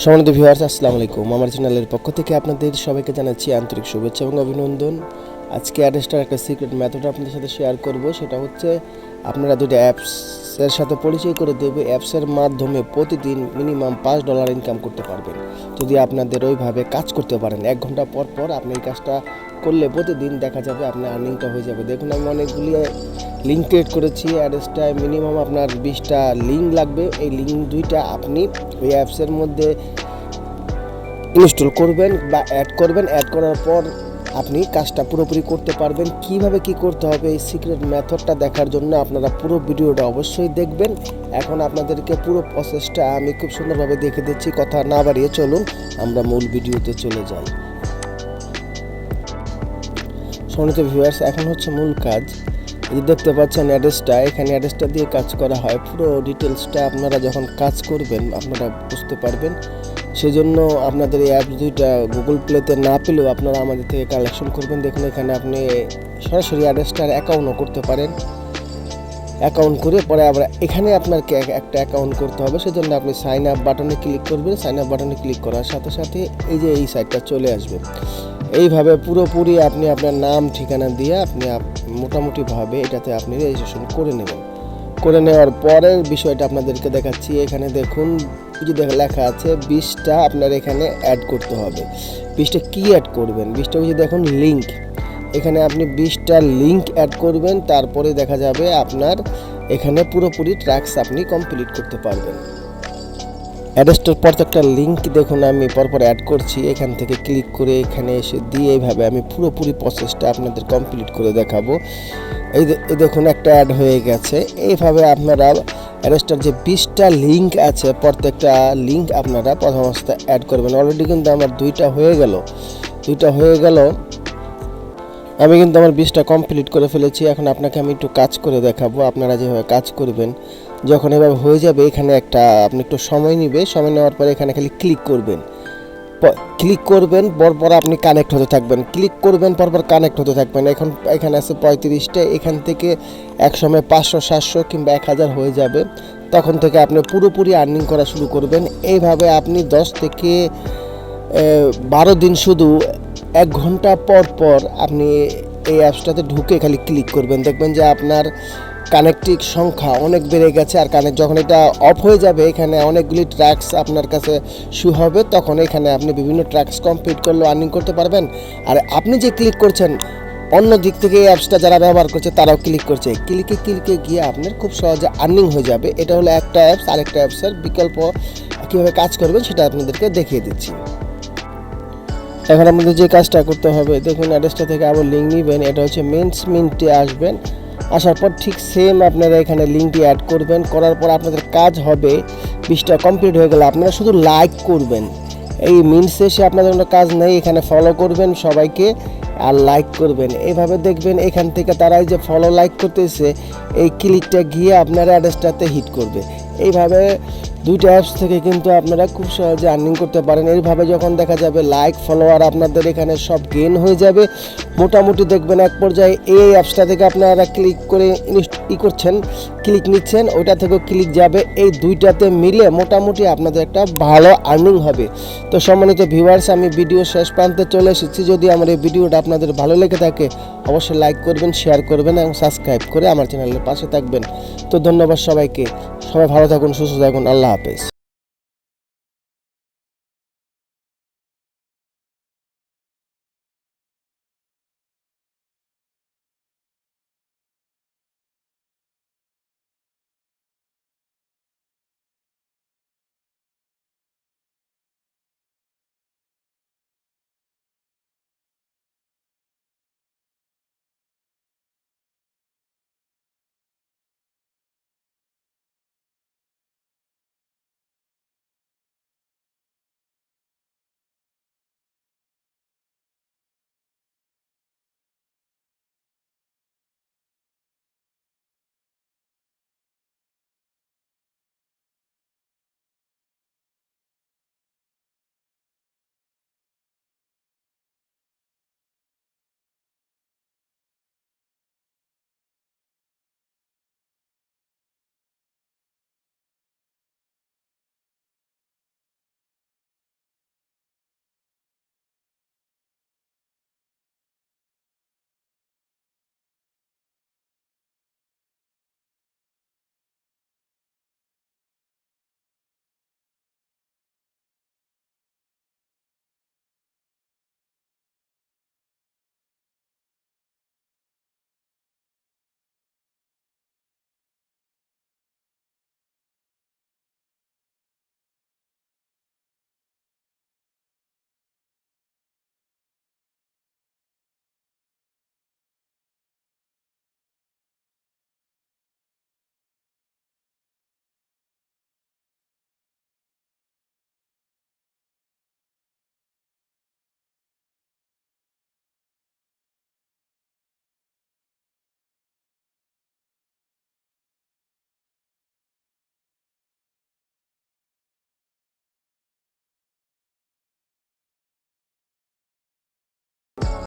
সম্মানিত ভিউয়ার্স, আসসালামু আলাইকুম। আমার চ্যানেলের পক্ষ থেকে আপনাদের সবাইকে জানাচ্ছি আন্তরিক শুভেচ্ছা এবং অভিনন্দন। আজকে অ্যাড্রেসটার একটা সিক্রেট মেথড আপনাদের সাথে শেয়ার করব। সেটা হচ্ছে আপনারা দুটো অ্যাপসের সাথে পরিচয় করে দেবে। অ্যাপসের মাধ্যমে প্রতিদিন মিনিমাম $5 ইনকাম করতে পারবেন যদি আপনাদের ওইভাবে কাজ করতে পারেন। 1 ঘন্টা পর পর আপনি এই কাজটা করলে প্রতিদিন দেখা যাবে আপনার আর্নিংটা হয়ে যাবে। দেখুন, আমি অনেকগুলি লিঙ্ক ক্রিয়েট করেছি। অ্যাড্রেসটায় মিনিমাম আপনার 20টা লিঙ্ক লাগবে। এই লিঙ্ক দুইটা আপনি ওই অ্যাপসের মধ্যে ইনস্টল করবেন বা অ্যাড করবেন। অ্যাড করার পর আপনি কাজটা পুরোপুরি করতে পারবেন। কিভাবে কি করতে হবে এই সিক্রেট মেথডটা দেখার জন্য আপনারা পুরো ভিডিওটা অবশ্যই দেখবেন। এখন আপনাদেরকে পুরো প্রসেসটা আমি খুব সুন্দরভাবে দেখে দিচ্ছি। কথা না বাড়িয়ে চলুন আমরা মূল ভিডিওতে চলে যাই। সম্মানিত ভিউয়ার্স, এখন হচ্ছে মূল কাজ। এই যে দেখতে পাচ্ছেন অ্যাড্রেসটা, এখানে অ্যাড্রেসটা দিয়ে কাজ করা হয়। পুরো ডিটেলসটা আপনারা যখন কাজ করবেন আপনারা বুঝতে পারবেন। সেজন্য আপনাদের এই অ্যাপ দুইটা গুগল প্লেতে না পেলেও আপনারা আমাদের থেকে কালেকশন করবেন। দেখুন, এখানে আপনি সরাসরি অ্যাড্রেসটার অ্যাকাউন্টও করতে পারেন। অ্যাকাউন্ট করে পরে আবার এখানে আপনাকে একটা অ্যাকাউন্ট করতে হবে। সেজন্য আপনি সাইন আপ বাটনে ক্লিক করবেন। সাইন আপ বাটনে ক্লিক করার সাথে সাথে এই যে এই সাইটটা চলে আসবে। এইভাবে পুরোপুরি আপনি আপনার নাম ঠিকানা দিয়ে আপনি মোটামুটিভাবে এটাতে আপনি রেজিস্ট্রেশন করে নেবেন। করে নেওয়ার পরের বিষয়টা আপনাদেরকে দেখাচ্ছি। এখানে দেখুন, যে লেখা আছে 20টা আপনার এখানে অ্যাড করতে হবে। 20টা কী অ্যাড করবেন? 20টা ওই যে দেখুন লিঙ্ক, এখানে আপনি 20টা লিঙ্ক অ্যাড করবেন। তারপরে দেখা যাবে আপনার এখানে পুরোপুরি ট্র্যাক্স আপনি কমপ্লিট করতে পারবেন। অ্যাড্রেসটার প্রত্যেকটা লিঙ্ক দেখুন আমি পরপর অ্যাড করছি। এখান থেকে ক্লিক করে এখানে এসে দিয়ে এইভাবে আমি পুরোপুরি প্রসেসটা আপনাদের কমপ্লিট করে দেখাবো। এই দেখুন একটা অ্যাড হয়ে গেছে। এইভাবে আপনারা অ্যাড্রেসটার যে 20টা লিঙ্ক আছে প্রত্যেকটা লিঙ্ক আপনারা প্রথম অবস্থায় অ্যাড করবেন। অলরেডি কিন্তু আমার দুইটা হয়ে গেল। আমি কিন্তু আমার 20টা কমপ্লিট করে ফেলেছি। এখন আপনাকে আমি একটু কাজ করে দেখাবো, আপনারা যেভাবে কাজ করবেন। যখন এভাবে হয়ে যাবে এখানে একটা আপনি একটু সময় নেবে। সময় নেওয়ার পরে এখানে খালি ক্লিক করবেন পরপর আপনি কানেক্ট হতে থাকবেন। ক্লিক করবেন পরপর কানেক্ট হতে থাকবেন। এখন এখানে আছে 35টা। এখান থেকে এক সময় 500, 700 কিংবা 1000 হয়ে যাবে। তখন থেকে আপনি পুরোপুরি আর্নিং করা শুরু করবেন। এইভাবে আপনি 10 থেকে 12 দিন শুধু 1 ঘন্টা পর পর আপনি এই অ্যাপসটাতে ঢুকে খালি ক্লিক করবেন। দেখবেন যে আপনার কানেক্টিং সংখ্যা অনেক বেড়ে গেছে। আর যখন এটা অফ হয়ে যাবে এখানে অনেকগুলি ট্র্যাক্স আপনার কাছে শু হবে। তখন এখানে আপনি বিভিন্ন ট্র্যাক্স কমপ্লিট করলেও আর্নিং করতে পারবেন। আর আপনি যে ক্লিক করছেন অন্য দিক থেকে এই অ্যাপসটা যারা ব্যবহার করছে তারাও ক্লিক করছে। ক্লিকে গিয়ে আপনার খুব সহজে আর্নিং হয়ে যাবে। এটা হলো একটা অ্যাপস। আরেকটা অ্যাপসের বিকল্প কীভাবে কাজ করবেন সেটা আপনাদেরকে দেখিয়ে দিচ্ছি। এখন আপনাদের যে কাজটা করতে হবে, দেখুন অ্যাড্রেসটা থেকে আবার লিঙ্ক নেবেন। এটা হচ্ছে মিন্টে আসবেন। আসার পর ঠিক সেম আপনারা এখানে লিঙ্কটি অ্যাড করবেন। করার পর আপনাদের কাজ হবে 20টা কমপ্লিট হয়ে গেলে আপনারা শুধু লাইক করবেন। এই মিন্টসে এসে আপনাদের কোনো কাজ নেই। এখানে ফলো করবেন সবাইকে আর লাইক করবেন। এইভাবে দেখবেন এখান থেকে তারাই যে ফলো লাইক করতেছে এই ক্লিকটা গিয়ে আপনার অ্যাড্রেসটাতে হিট করবে। এইভাবে দুইটা অ্যাপস থেকে কিন্তু আপনারা খুব সহজে আর্নিং করতে পারেন। এইভাবে যখন দেখা যাবে লাইক ফলোয়ার আপনাদের এখানে সব গেইন হয়ে যাবে। মোটামুটি দেখবেন এক পর্যায়ে এই অ্যাপসটা থেকে আপনারা ক্লিক করে ক্লিক নিচ্ছেন, ওইটা থেকেও ক্লিক যাবে। এই দুইটাতে মিলে মোটামুটি আপনাদের একটা ভালো আর্নিং হবে। তো সম্মানিত ভিউয়ার্স, আমি ভিডিও শেষ প্রান্তে চলে এসেছি। যদি আমার এই ভিডিওটা আপনাদের ভালো লেগে থাকে অবশ্যই লাইক করবেন, শেয়ার করবেন এবং সাবস্ক্রাইব করে আমার চ্যানেলের পাশে থাকবেন। তো ধন্যবাদ সবাইকে। সবাই ভালো থাকুন, সুস্থ থাকুন। আল্লাহ হাফেজ।